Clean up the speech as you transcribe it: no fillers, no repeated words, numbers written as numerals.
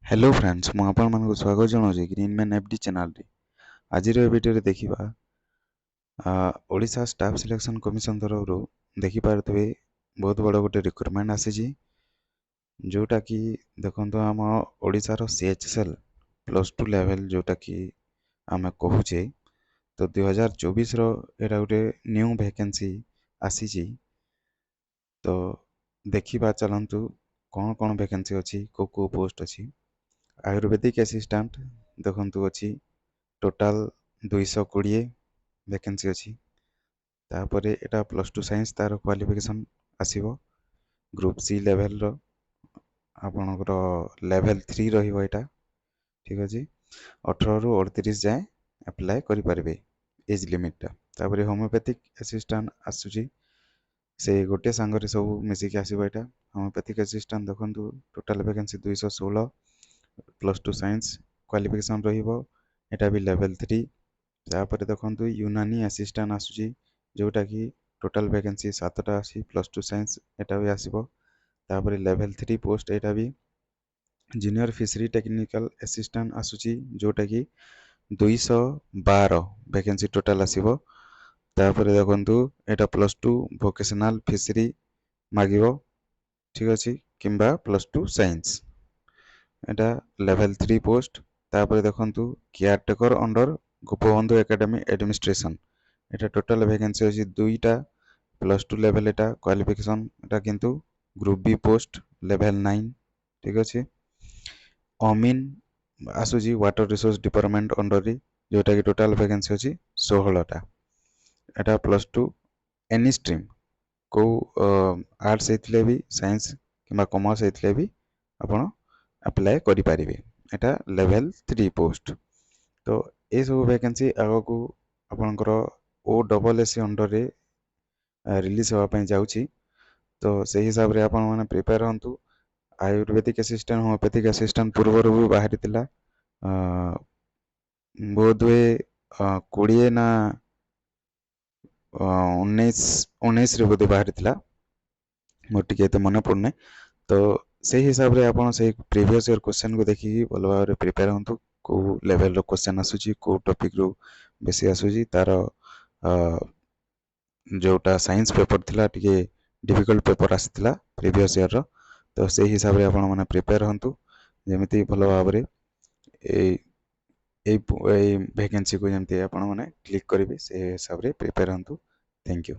Hello friends मु आपण मानक स्वागत जनाऊँ ग्रीनमैन एफडी चैनल रे। आज वीडियो देखा ओडिशा स्टाफ सिलेक्शन कमिशन तरफ देखि पारथबे बहुत बड़ गोटे रिक्रुटमेंट आसी जोटा कि देखो आम ओडिशा रो सीएचएसएल +2 लेवल जोटा कि आम कहूचे तो 2024 रो एटा गोटे न्यू वैकेंसी आसी। तो देखा चलतु कौन कौन वैकेंसी अच्छी को पोस्ट अच्छी। आयुर्वेदिक असिस्टेंट देखु अच्छी टोटाल 220 वैकेंसी अच्छी। तापर एटा +2 साइंस तार क्वालिफिकेशन आसीबो ग्रुप सी लेवल रो आपनकर लेवल 3 रहिबो एटा। ठीक अछि 18 रु 38 जाए अप्लाई करि पारबे एज लिमिट। तापर होमियोपैथिक असिस्टेंट आसुची से गोटे सांगरे सब मिसिक आसीबो एटा। होमियोपैथिक असिस्टेंट देखंतु टोटाल वैकेंसी 216 +2 साइंस क्वालिफिकेशन रहिबो एटा भी लेवल 3। तापर देखंतु यूनानी असिस्टेंट आसुची जोटा कि टोटाल वैकेंसी 7टा आसी +2 साइंस एटा भी आसीबो। तापर लेवल 3 पोस्ट एटा भी जूनियर फिशरी टेक्निकल असिस्टेंट आसुची जोटा कि 212 वैकेंसी टोटाल आसीबो। तापर देखंतु एटा +2 वोकेशनल फिशरी मागिबो। ठीक अछि किंबा +2 साइंस एटा लेवल 3 पोस्ट। तापर देखंतु caretaker under Gopabandhu academy administration एटा टोटाल वैकेंसी अछि 2टा +2 लेवल एटा क्वालिफिकेशन एटा किंतु ग्रुप बी पोस्ट लेवल 9। ठीक अछि अमीन आसुजी वाटर रिसोर्स डिपार्टमेंट अंडर रे जोटा कि टोटाल वैकेंसी अछि 16टा एटा +2 एनी स्ट्रीम को आर्ट्स हेतले भी साइंस किंबा कॉमर्स हेतले भी आपण अप्लाई करि पारिबे एटा लेवल 3 पोस्ट। तो ये सब वैकेंसी आगो को आपनकर OSSC अंडर रे रिलीज होगा जाउची। तो से हिसाब रे आपण माने प्रिपेयर हंतु। आयुर्वेदिक असिस्टेंट होमियोपैथिक असिस्टेंट पूर्वर भी बाहरी थिला बोध हुए 20 ना 19 रे बोधे बाहरी थिला मोर टिके तो मन पड़ने। तो से हिसाब रे आपण से प्रीवियस ईयर क्वेश्चन को देखि भल भाव प्रिपेयर हंतु को लेवल रो क्वेश्चन आसुची को टॉपिक रो बेसी आसुची तार जोटा साइंस पेपर थिला टिके डिफिकल्ट पेपर आसीथिला प्रीवियस ईयर रो। तो से हिसाब रे आपण माने प्रिपेयर हंतु जेमिति भल भाव रे ए वैकेंसी को जेमिति आपण माने क्लिक करिवे से हिसाब रे प्रिपेयर हंतु। Thank you.